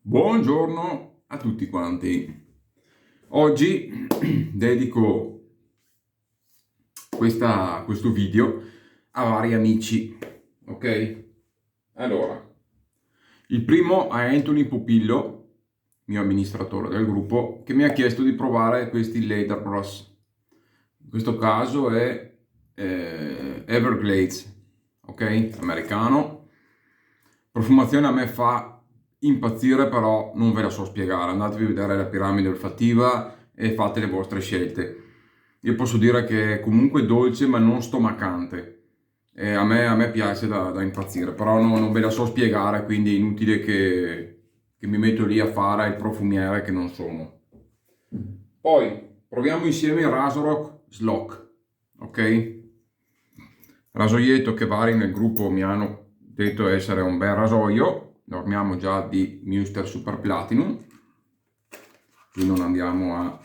Buongiorno a tutti quanti. Oggi dedico questo video a vari amici, ok? Allora, il primo è Anthony Pupillo, mio amministratore del gruppo, che mi ha chiesto di provare questi Leather Bros. In questo caso è Everglades, ok? Americano. Profumazione a me fa impazzire, però non ve la so spiegare. Andatevi a vedere la piramide olfattiva e fate le vostre scelte. Io posso dire che è comunque dolce ma non stomacante. E a me piace da impazzire, però non ve la so spiegare, quindi è inutile che mi metto lì a fare il profumiere che non sono. Poi proviamo insieme il Rasorok Slock, ok? Rasoietto che vari nel gruppo mi hanno detto essere un bel rasoio. Dormiamo già di Münster Super Platinum, qui non andiamo a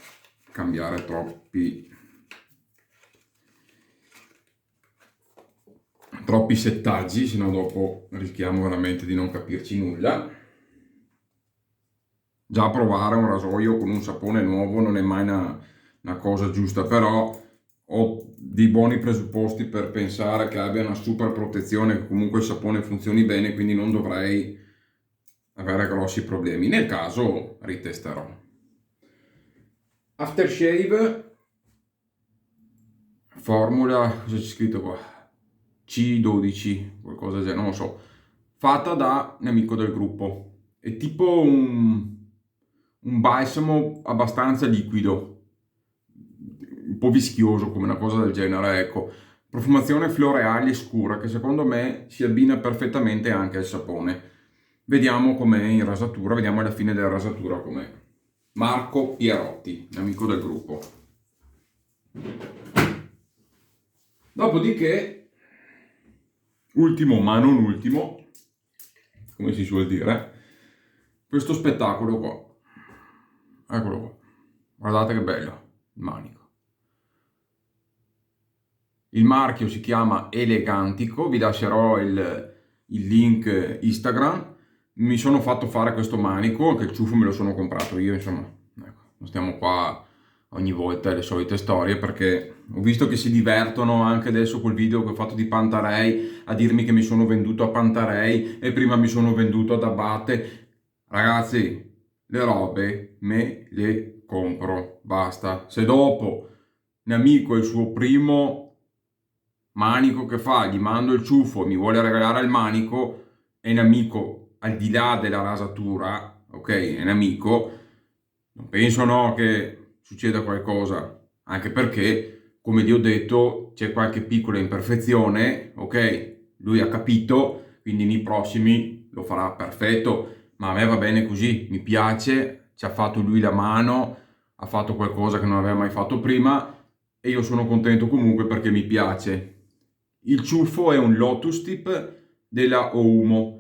cambiare troppi settaggi, sennò dopo rischiamo veramente di non capirci nulla. Già provare un rasoio con un sapone nuovo non è mai una cosa giusta, però ho dei buoni presupposti per pensare che abbia una super protezione, che comunque il sapone funzioni bene, quindi non dovrei avere grossi problemi. Nel caso ritesterò. Aftershave, formula, cosa c'è scritto qua? C12, qualcosa del genere, non lo so. Fatta da un amico del gruppo. È tipo un balsamo abbastanza liquido, un po' vischioso come una cosa del genere, ecco. Profumazione floreale scura che secondo me si abbina perfettamente anche al sapone. Vediamo com'è in rasatura, vediamo alla fine della rasatura com'è. Marco Pierotti, amico del gruppo. Dopodiché, ultimo ma non ultimo, come si suol dire, questo spettacolo qua. Eccolo qua. Guardate che bello, il manico. Il marchio si chiama Elegantico, vi lascerò il link Instagram. Mi sono fatto fare questo manico, anche il ciuffo me lo sono comprato io, insomma, ecco, non stiamo qua ogni volta le solite storie, perché ho visto che si divertono anche adesso col video che ho fatto di Pantarei a dirmi che mi sono venduto a Pantarei e prima mi sono venduto ad Abate. Ragazzi, le robe me le compro, basta. Se dopo un amico è il suo primo manico che fa, gli mando il ciuffo, mi vuole regalare il manico, è un amico al di là della rasatura, ok? È un amico, non penso no che succeda qualcosa, anche perché, come vi ho detto, c'è qualche piccola imperfezione, ok? Lui ha capito, quindi nei prossimi lo farà perfetto, ma a me va bene così, mi piace, ci ha fatto lui la mano, ha fatto qualcosa che non aveva mai fatto prima e io sono contento comunque perché mi piace. Il ciuffo è un Lotus Tip della Oumo.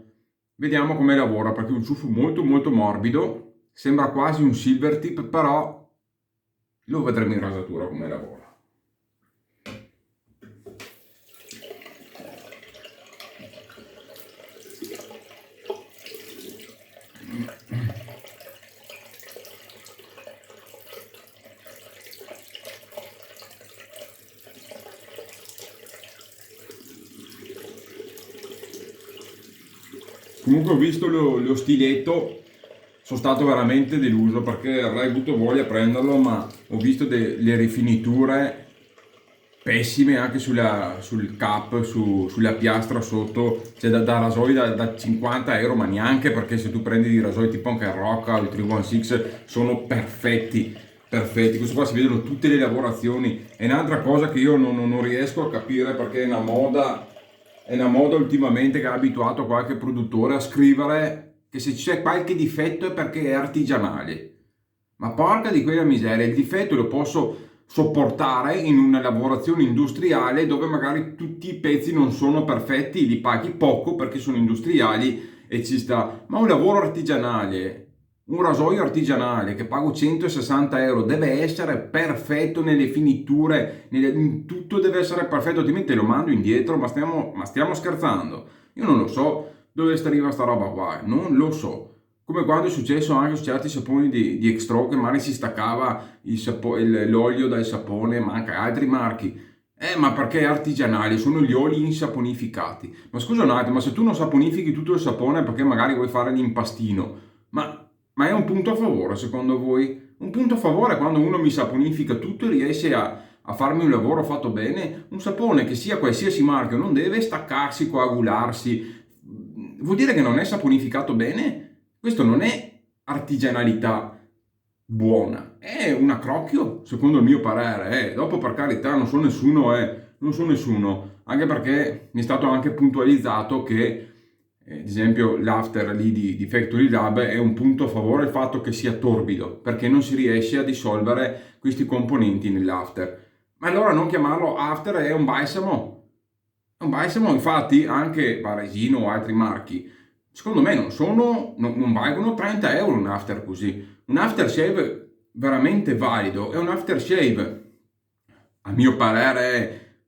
Vediamo come lavora, perché è un ciuffo molto molto morbido, sembra quasi un Silver Tip, però lo vedremo in rasatura come lavora. Comunque ho visto lo stiletto, sono stato veramente deluso perché avrei avuto voglia di prenderlo, ma ho visto le rifiniture pessime anche sul cap, sulla piastra sotto, cioè da rasoi da 50 euro, ma neanche, perché se tu prendi di rasoi tipo anche il Rocca o il 316 sono perfetti, perfetti. Questo qua si vedono tutte le lavorazioni. È un'altra cosa che io non riesco a capire, perché è una moda ultimamente che ha abituato qualche produttore a scrivere che se c'è qualche difetto è perché è artigianale. Ma porca di quella miseria, il difetto lo posso sopportare in una lavorazione industriale dove magari tutti i pezzi non sono perfetti, li paghi poco perché sono industriali e ci sta. Ma un lavoro artigianale, un rasoio artigianale che pago 160 euro, deve essere perfetto nelle finiture, in tutto deve essere perfetto, altrimenti lo mando indietro. Ma stiamo scherzando? Io non lo so dove sta arriva sta roba qua, non lo so. Come quando è successo anche su certi saponi di Extro, che magari si staccava l'olio dal sapone, ma anche altri marchi. Ma perché artigianali, sono gli oli insaponificati. Ma scusa un attimo, ma se tu non saponifichi tutto il sapone perché magari vuoi fare l'impastino, ma è un punto a favore secondo voi? Un punto a favore quando uno mi saponifica tutto e riesce a farmi un lavoro fatto bene? Un sapone che sia qualsiasi marchio non deve staccarsi, coagularsi. Vuol dire che non è saponificato bene? Questo non è artigianalità buona, è un accrocchio, secondo il mio parere. Dopo, per carità, non so nessuno, anche perché mi è stato anche puntualizzato che, ad esempio, l'after lì di Factory Lab è un punto a favore il fatto che sia torbido, perché non si riesce a dissolvere questi componenti nell'after. Ma allora non chiamarlo after, è un balsamo. È un balsamo, infatti, anche Varesino o altri marchi, secondo me non valgono 30 euro un after così. Un aftershave veramente valido è un aftershave, a mio parere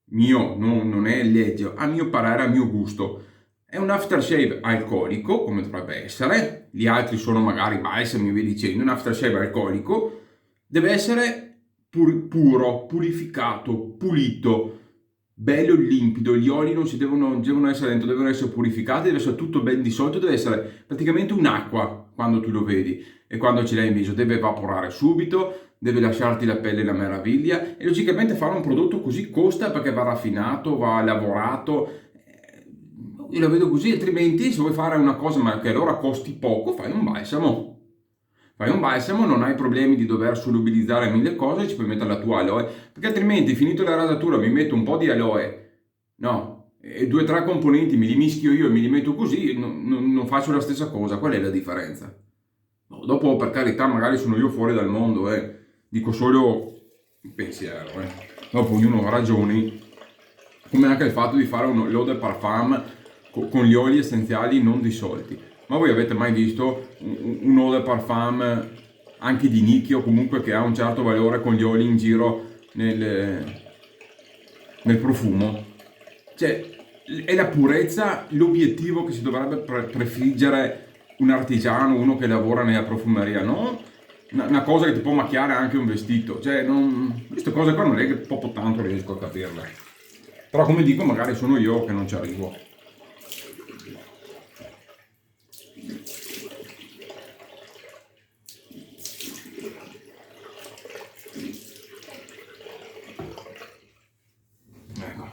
mio, non è legge, a mio parere, a mio gusto, è un aftershave alcolico, come dovrebbe essere, gli altri sono magari balsami, vi dicendo, un aftershave alcolico, deve essere puro, purificato, pulito, bello e limpido, gli oli non devono essere dentro, devono essere purificati, deve essere tutto ben dissolto, deve essere praticamente un'acqua quando tu lo vedi e quando ce l'hai in viso, deve evaporare subito, deve lasciarti la pelle una meraviglia e logicamente fare un prodotto così costa perché va raffinato, va lavorato. Io la vedo così, altrimenti se vuoi fare una cosa ma che allora costi poco, fai un balsamo. Fai un balsamo, non hai problemi di dover solubilizzare mille cose, ci puoi mettere la tua aloe, perché altrimenti finito la rasatura mi metto un po' di aloe, no, e due o tre componenti me li mischio io e me li metto così, non faccio la stessa cosa, qual è la differenza? No, dopo per carità magari sono io fuori dal mondo, dico solo il pensiero, dopo ognuno ha ragioni, come anche il fatto di fare l'eau de parfum con gli oli essenziali non dissolti. Ma voi avete mai visto un eau de parfum anche di nicchia o comunque che ha un certo valore con gli oli in giro nel profumo? Cioè, è la purezza l'obiettivo che si dovrebbe prefiggere un artigiano, uno che lavora nella profumeria, no? Una cosa che ti può macchiare anche un vestito. Cioè, queste cose qua non è che proprio tanto riesco a capirle. Però come dico, magari sono io che non ci arrivo.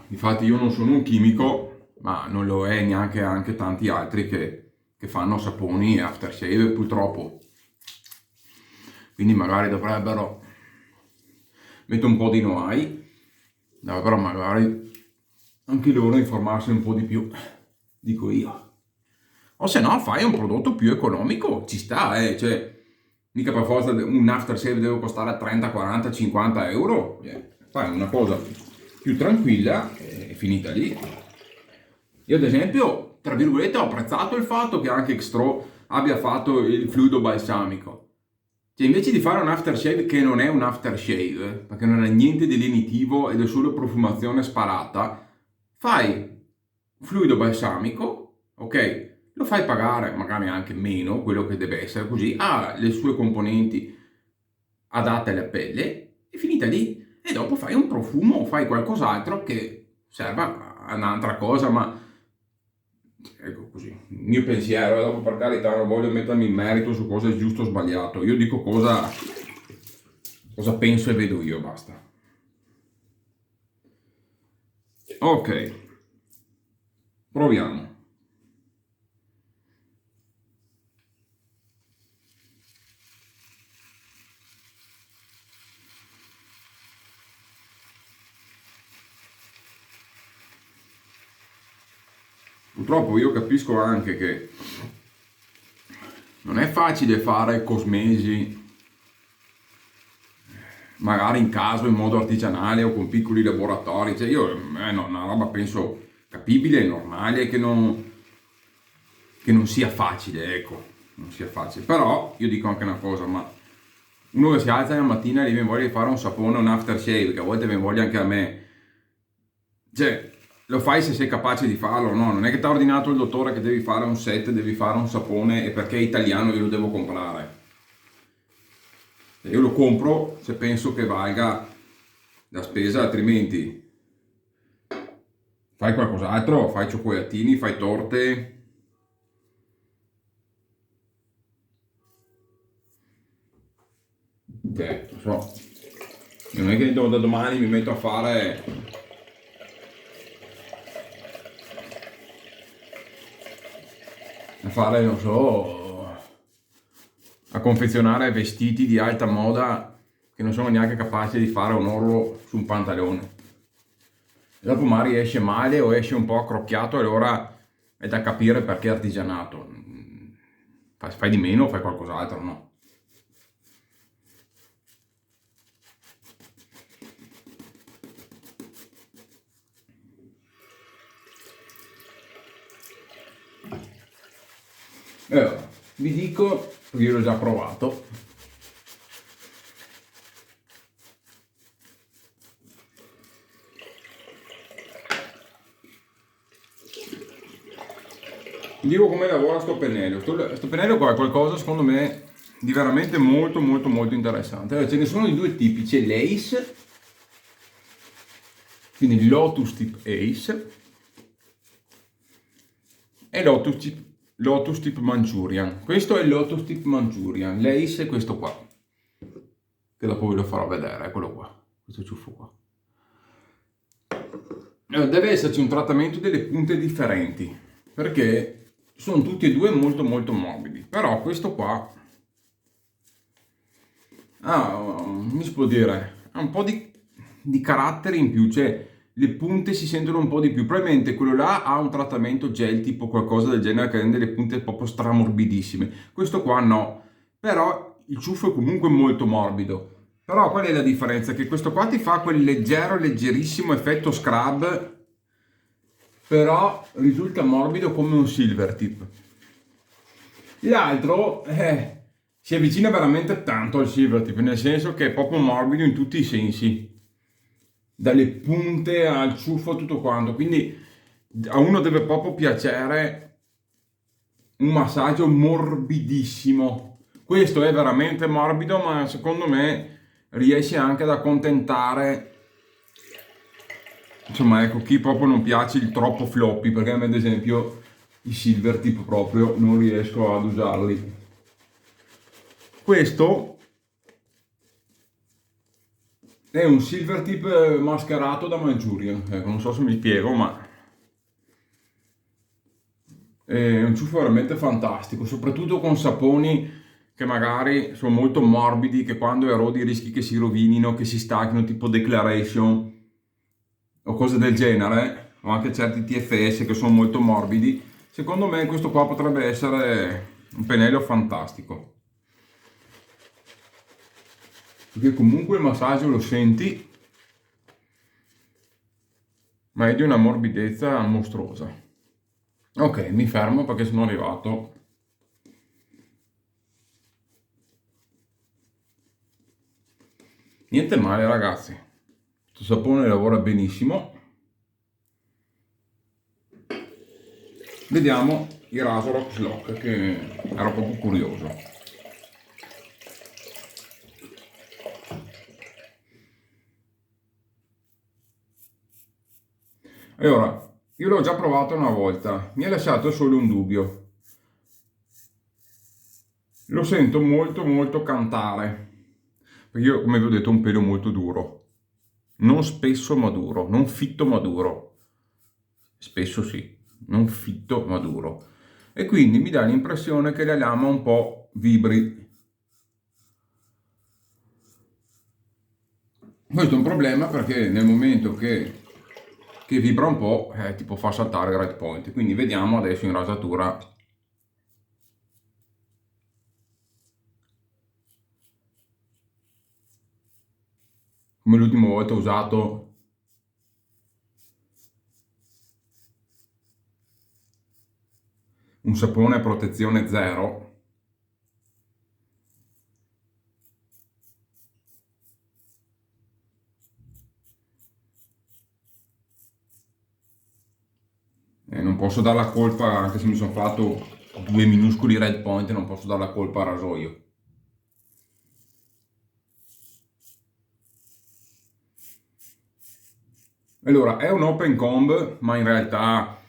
Infatti io non sono un chimico, ma non lo è neanche anche tanti altri che fanno saponi e aftershave purtroppo. Quindi magari dovrebbero mettere un po' di noai, dovrebbero magari anche loro informarsi un po' di più, dico io. O se no fai un prodotto più economico, ci sta, cioè mica per forza un aftershave deve costare 30, 40, 50 euro, fai una cosa più tranquilla e finita lì. Io ad esempio, tra virgolette, ho apprezzato il fatto che anche Extro abbia fatto il fluido balsamico. Cioè invece di fare un aftershave che non è un aftershave, perché non ha niente di lenitivo ed è solo profumazione sparata, fai fluido balsamico, ok? Lo fai pagare magari anche meno, quello che deve essere così, ha le sue componenti adatte alla pelle e finita lì. E dopo fai un profumo o fai qualcos'altro che serva a un'altra cosa, ma ecco così, il mio pensiero, dopo per carità non voglio mettermi in merito su cosa è giusto o sbagliato, io dico cosa penso e vedo io, basta. Ok, proviamo. Purtroppo io capisco anche che non è facile fare cosmesi magari in caso in modo artigianale o con piccoli laboratori, cioè io no, una roba penso capibile e normale che non sia facile, ecco, non sia facile. Però io dico anche una cosa, ma uno che si alza la mattina e mi voglia di fare un sapone, un aftershave, che a volte mi voglia anche a me, cioè lo fai se sei capace di farlo, no? Non è che ti ha ordinato il dottore che devi fare un set, devi fare un sapone e perché è italiano io lo devo comprare. Io lo compro se penso che valga la spesa, altrimenti fai qualcos'altro, fai cioccolatini, fai torte. Non so, non è che da domani mi metto non so, a confezionare vestiti di alta moda che non sono neanche capace di fare un orlo su un pantalone. E dopo magari esce male o esce un po' accrocchiato e allora è da capire perché è artigianato. Fai di meno, fai qualcos'altro, no? Allora, vi dico, perché io l'ho già provato, vi dico come lavora sto pennello. Sto pennello qua è qualcosa, secondo me, di veramente molto molto molto interessante. Allora, ce ne sono di due tipi, c'è l'Ace, quindi Lotus Tip Ace, e Lotus Tip Manchurian. Questo è il Lotus Tip Manchurian, l'Ace è questo qua, che dopo ve lo farò vedere, eccolo qua, questo ciuffo qua. Deve esserci un trattamento delle punte differenti, perché sono tutti e due molto molto morbidi, però questo qua mi si può dire, ha un po' di carattere in più, cioè le punte si sentono un po' di più. Probabilmente quello là ha un trattamento gel tipo qualcosa del genere che rende le punte proprio stramorbidissime. Questo qua no, però il ciuffo è comunque molto morbido. Però qual è la differenza? Che questo qua ti fa quel leggero, leggerissimo effetto scrub, però risulta morbido come un Silvertip. L'altro si avvicina veramente tanto al Silvertip, nel senso che è proprio morbido in tutti i sensi, dalle punte al ciuffo a tutto quanto, quindi a uno deve proprio piacere un massaggio morbidissimo. Questo è veramente morbido, ma secondo me riesce anche ad accontentare, insomma, ecco, chi proprio non piace il troppo floppy, perché a me ad esempio i Silvertip proprio non riesco ad usarli. Questo è un Silvertip mascherato da Manchurian, ecco, non so se mi spiego, ma è un ciuffo veramente fantastico, soprattutto con saponi che magari sono molto morbidi, che quando erodi rischi che si rovinino, che si stacchino, tipo Declaration o cose del genere, o anche certi TFS che sono molto morbidi. Secondo me questo qua potrebbe essere un pennello fantastico, perché comunque il massaggio lo senti, ma è di una morbidezza mostruosa. Ok, mi fermo perché sono arrivato. Niente male ragazzi, questo sapone lavora benissimo. Vediamo il Razorok Lock, che ero proprio curioso. Allora, io l'ho già provato una volta, mi ha lasciato solo un dubbio. Lo sento molto molto cantare, perché io come vi ho detto ho un pelo molto duro, non spesso ma duro, non fitto ma duro, spesso sì, non fitto ma duro, e quindi mi dà l'impressione che la lama un po' vibri. Questo è un problema perché nel momento che vibra un po', ti può far saltare il right point, quindi vediamo adesso in rasatura come l'ultima volta ho usato un sapone a protezione zero. Non posso dare la colpa, anche se mi sono fatto 2 minuscoli red point, non posso dare la colpa al rasoio. Allora, è un open comb, ma in realtà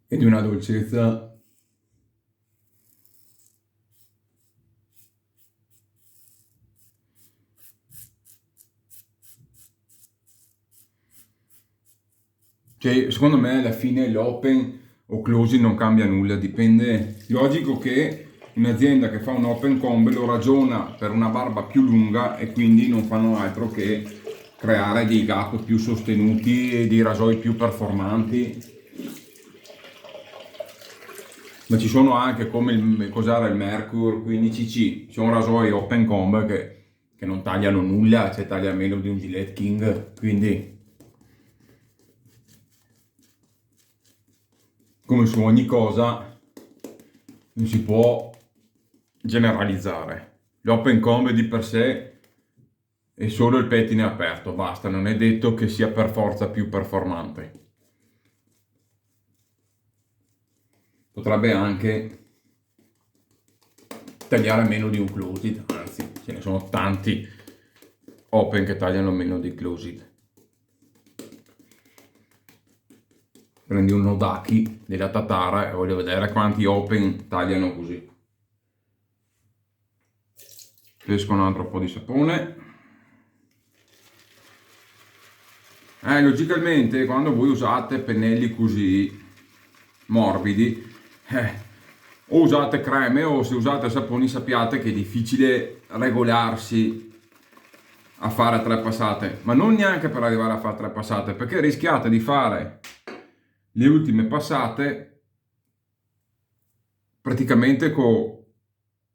è di una dolcezza. Cioè, secondo me alla fine l'open o closing non cambia nulla, dipende. Logico che un'azienda che fa un open comb lo ragiona per una barba più lunga e quindi non fanno altro che creare dei gap più sostenuti e dei rasoi più performanti. Ma ci sono anche come cos'era il Mercure 15C, sono rasoi open comb che non tagliano nulla, cioè taglia meno di un Gillette King, quindi come su ogni cosa non si può generalizzare. L'open comb di per sé è solo il pettine aperto, basta, non è detto che sia per forza più performante. Potrebbe anche tagliare meno di un closed, anzi ce ne sono tanti open che tagliano meno di closed. Prendi un Nodaki della Tatara e voglio vedere quanti open tagliano così. Pesco un altro po' di sapone. Logicamente quando voi usate pennelli così morbidi, o usate creme o se usate saponi sappiate che è difficile regolarsi a fare 3 passate, ma non neanche per arrivare a fare 3 passate, perché rischiate di fare le ultime passate praticamente con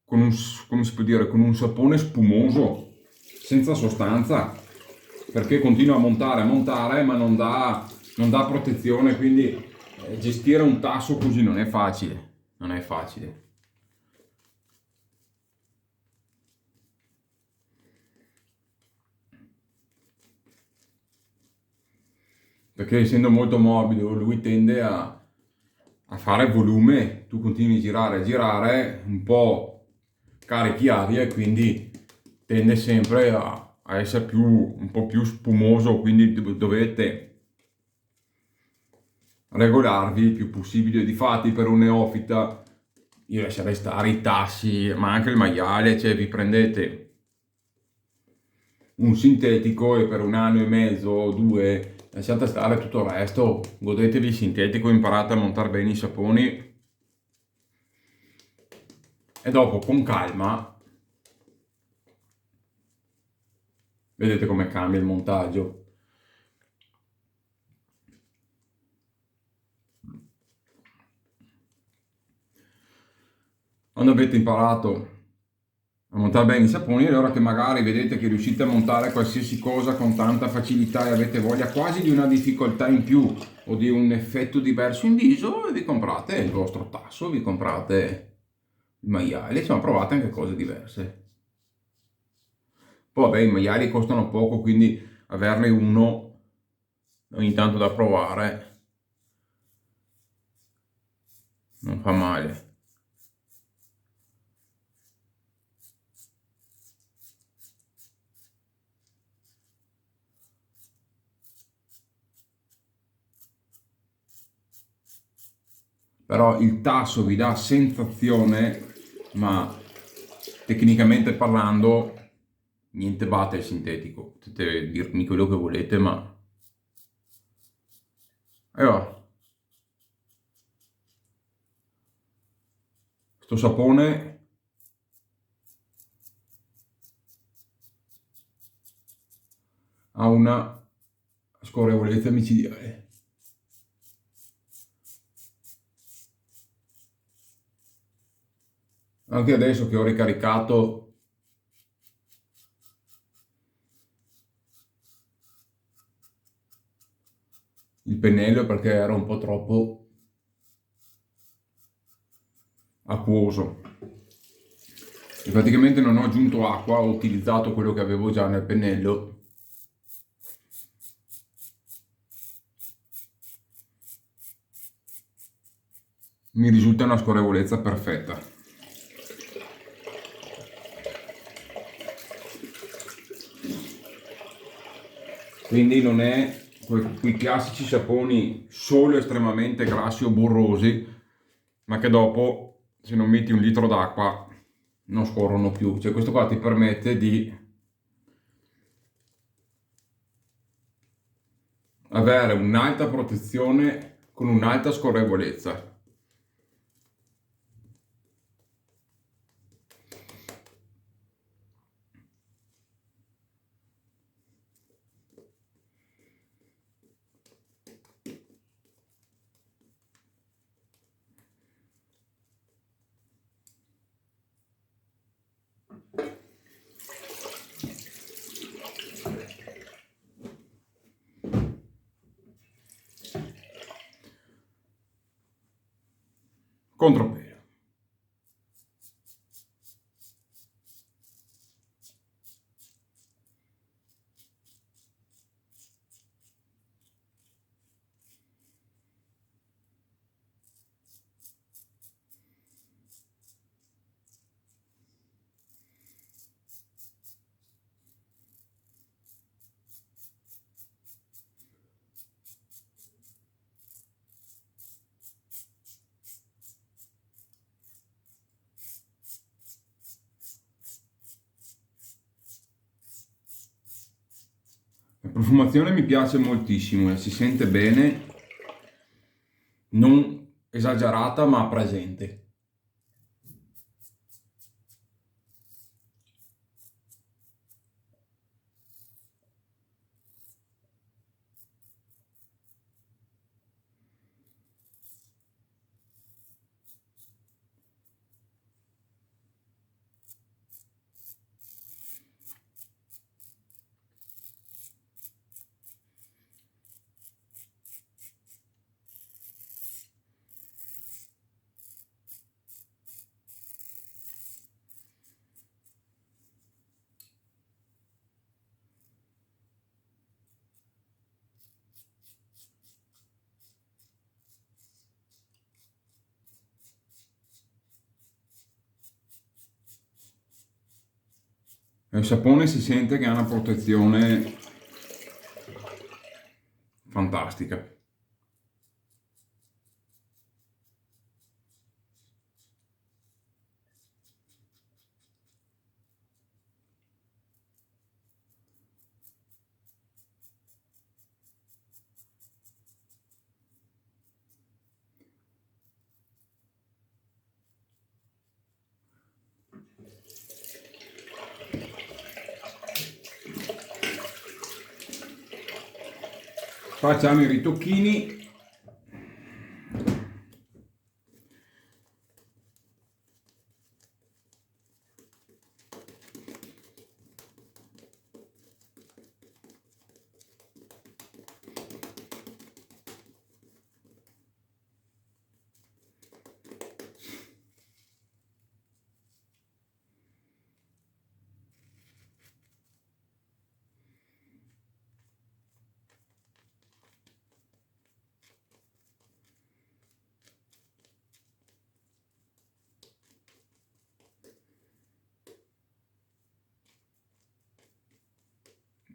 un, come si può dire, con un sapone spumoso, senza sostanza, perché continua a montare, ma non dà protezione, quindi gestire un tasso così non è facile, non è facile. Perché essendo molto morbido lui tende a fare volume, tu continui a girare, un po' carichi aria e quindi tende sempre a essere un po' più spumoso, quindi dovete regolarvi il più possibile. Difatti per un neofita io lascerei stare i tassi, ma anche il maiale, cioè vi prendete un sintetico e per 1 anno e mezzo o 2 lasciate stare tutto il resto, godetevi il sintetico, imparate a montare bene i saponi e dopo con calma vedete come cambia il montaggio. Quando avete imparato a montare bene i saponi, allora che magari vedete che riuscite a montare qualsiasi cosa con tanta facilità e avete voglia quasi di una difficoltà in più o di un effetto diverso in viso, e vi comprate il vostro tasso, vi comprate il maiale, insomma provate anche cose diverse. Poi vabbè, i maiali costano poco, quindi averne uno ogni tanto da provare non fa male. Però il tasso vi dà sensazione, ma tecnicamente parlando niente batte il sintetico. Potete dirmi quello che volete, ma allora, sto sapone ha una scorrevolezza micidiale. Anche adesso che ho ricaricato il pennello perché era un po' troppo acquoso e praticamente non ho aggiunto acqua, ho utilizzato quello che avevo già nel pennello mi risulta una scorrevolezza perfetta. Quindi non è quei classici saponi solo estremamente grassi o burrosi, ma che dopo, se non metti un litro d'acqua, non scorrono più. Cioè questo qua ti permette di avere un'alta protezione con un'alta scorrevolezza. Contropelo. La profumazione mi piace moltissimo e si sente bene, non esagerata ma presente. Il sapone si sente che ha una protezione fantastica. Facciamo i ritocchini.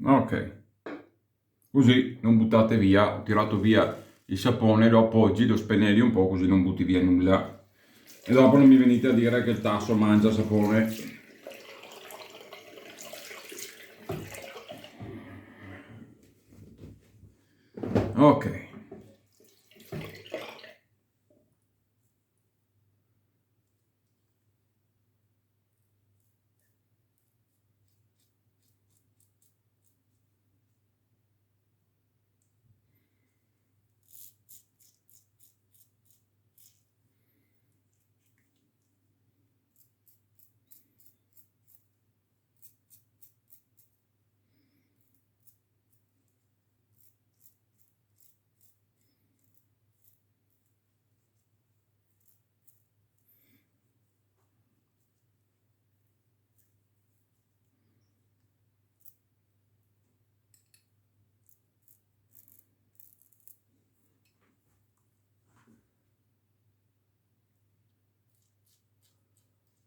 Ok, così non buttate via. Ho tirato via il sapone, lo appoggi, lo spennelli un po' così non butti via nulla. E dopo non mi venite a dire che il tasso mangia sapone. Ok.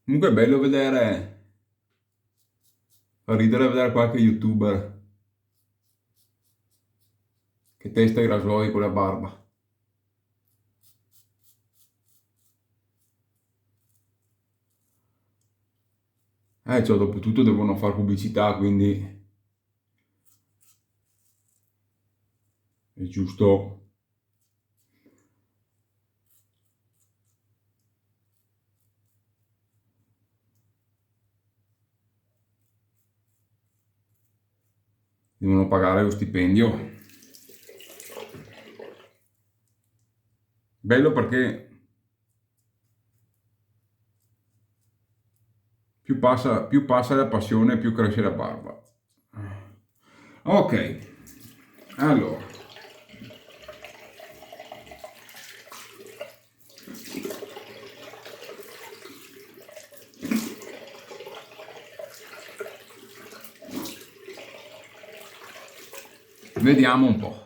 Comunque è bello vedere, fa ridere vedere qualche youtuber che testa i rasoi con la barba. Cioè, dopo tutto devono fare pubblicità, quindi è giusto. Devono pagare lo stipendio. Bello perché più passa la passione, più cresce la barba. Ok, allora, vediamo un po'.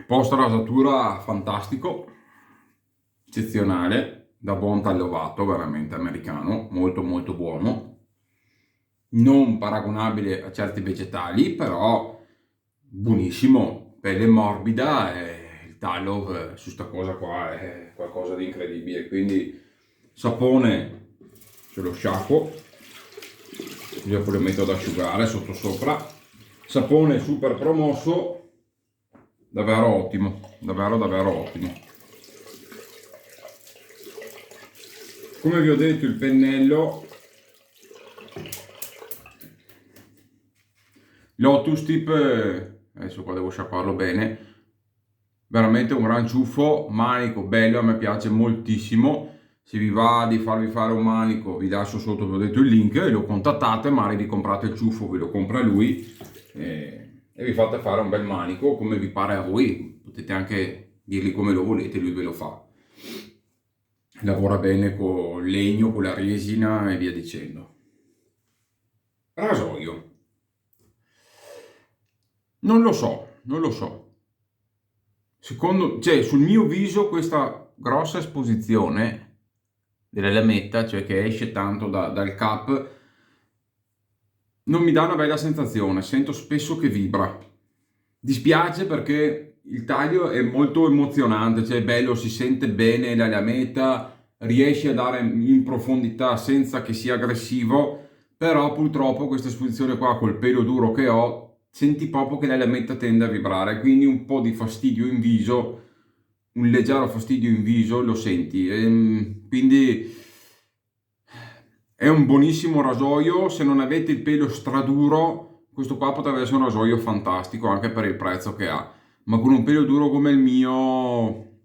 Post rasatura fantastico, eccezionale, da buon tagliovato, veramente americano, molto molto buono. Non paragonabile a certi vegetali, però buonissimo, pelle morbida e il taglio su sta cosa qua è qualcosa di incredibile. Quindi sapone ce lo sciacquo, così poi lo metto ad asciugare sotto sopra. Sapone super promosso, davvero ottimo, davvero davvero ottimo. Come vi ho detto, il pennello Lotus Tip, adesso qua devo sciacquarlo bene, veramente un gran ciuffo, manico bello, a me piace moltissimo. Se vi va di farvi fare un manico, vi lascio sotto, vi ho detto il link, e lo contattate, magari vi comprate il ciuffo, ve lo compra lui e vi fate fare un bel manico come vi pare a voi. Potete anche dirgli come lo volete, lui ve lo fa. Lavora bene con il legno, con la resina e via dicendo. Rasoio. Non lo so, non lo so. Cioè, sul mio viso questa grossa esposizione della lametta, cioè che esce tanto dal cap, non mi dà una bella sensazione, sento spesso che vibra. Dispiace perché il taglio è molto emozionante, cioè è bello, si sente bene la lametta, riesce a dare in profondità senza che sia aggressivo, però purtroppo questa esposizione qua col pelo duro che ho, senti proprio che la lametta tende a vibrare, quindi un po' di fastidio in viso, un leggero fastidio in viso lo senti. Quindi è un buonissimo rasoio, se non avete il pelo straduro, questo qua potrebbe essere un rasoio fantastico anche per il prezzo che ha, ma con un pelo duro come il mio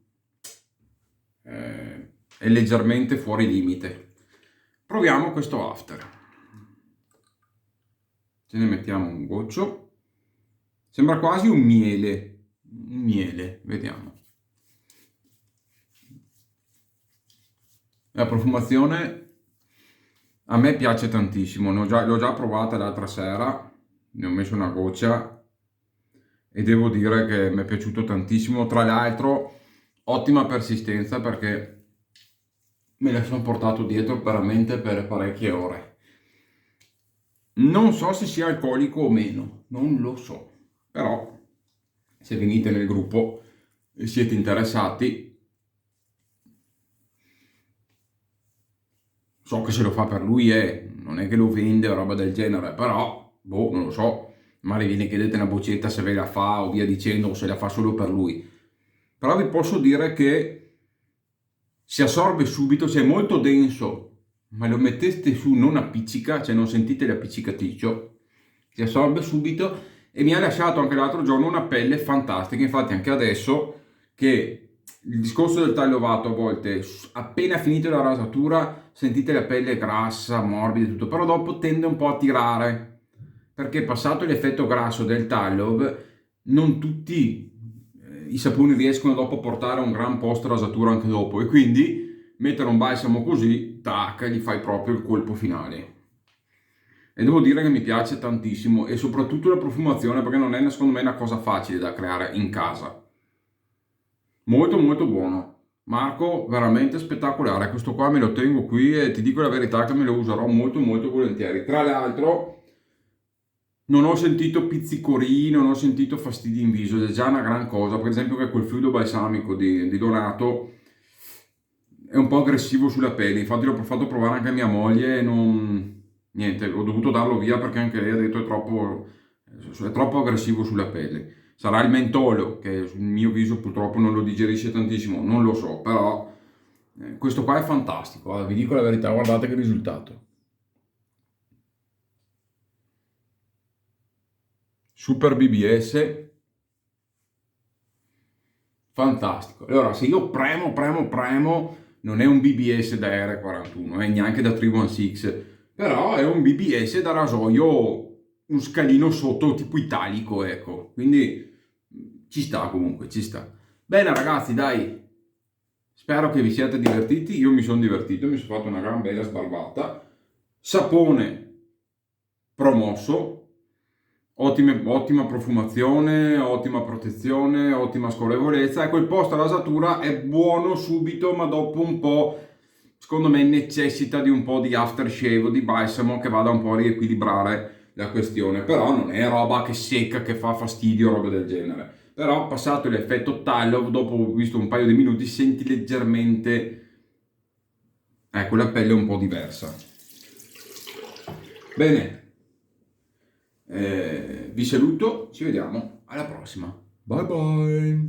è leggermente fuori limite. Proviamo questo after. Ce ne mettiamo un goccio. Sembra quasi un miele, vediamo. La profumazione a me piace tantissimo, l'ho già provata l'altra sera, ne ho messo una goccia e devo dire che mi è piaciuto tantissimo. Tra l'altro, ottima persistenza perché me la sono portato dietro veramente per parecchie ore. Non so se sia alcolico o meno, non lo so, però se venite nel gruppo e siete interessati, so che se lo fa per lui non è che lo vende o roba del genere, però, boh, non lo so, magari viene chiedete una boccetta se ve la fa o via dicendo, o se la fa solo per lui. Però vi posso dire che si assorbe subito, cioè è molto denso, ma lo mettete su non appiccica, cioè non sentite l'appiccicaticcio, si assorbe subito e mi ha lasciato anche l'altro giorno una pelle fantastica. Infatti anche adesso che il discorso del tagliovato, a volte appena finito la rasatura sentite la pelle grassa, morbida e tutto, però dopo tende un po' a tirare perché passato l'effetto grasso del taglio non tutti i saponi riescono dopo a portare un gran post rasatura anche dopo, e quindi mettere un balsamo così, tac, gli fai proprio il colpo finale. e devo dire che mi piace tantissimo, e soprattutto la profumazione, perché non è secondo me una cosa facile da creare in casa. Molto molto buono. Marco, veramente spettacolare. Questo qua me lo tengo qui e ti dico la verità che me lo userò molto molto volentieri. Tra l'altro non ho sentito pizzicorini, non ho sentito fastidi in viso, ed è già una gran cosa. Per esempio che quel fluido balsamico di Donato è un po' aggressivo sulla pelle, infatti l'ho fatto provare anche a mia moglie e non... niente, ho dovuto darlo via perché anche lei ha detto è troppo aggressivo sulla pelle. Sarà il mentolo che sul mio viso purtroppo non lo digerisce tantissimo, non lo so, però questo qua è fantastico, vi dico la verità, guardate che risultato. Super BBS, fantastico. Allora, se io premo, non è un BBS da R41, neanche da 316, però è un BBS da rasoio, un scalino sotto, tipo italico, ecco. Quindi ci sta comunque, ci sta. Bene ragazzi, dai, spero che vi siate divertiti, io mi sono divertito, mi sono fatto una gran bella sbarbata. Sapone promosso, ottima profumazione, ottima protezione, ottima scorrevolezza. Ecco, il post rasatura è buono subito, ma dopo un po', secondo me, necessita di un po' di aftershave o di balsamo che vada un po' a riequilibrare la questione. Però non è roba che secca, che fa fastidio, roba del genere. Però passato l'effetto tallow, dopo visto un paio di minuti, senti leggermente, ecco, la pelle un po' diversa. Bene. Vi saluto, ci vediamo alla prossima. Bye bye.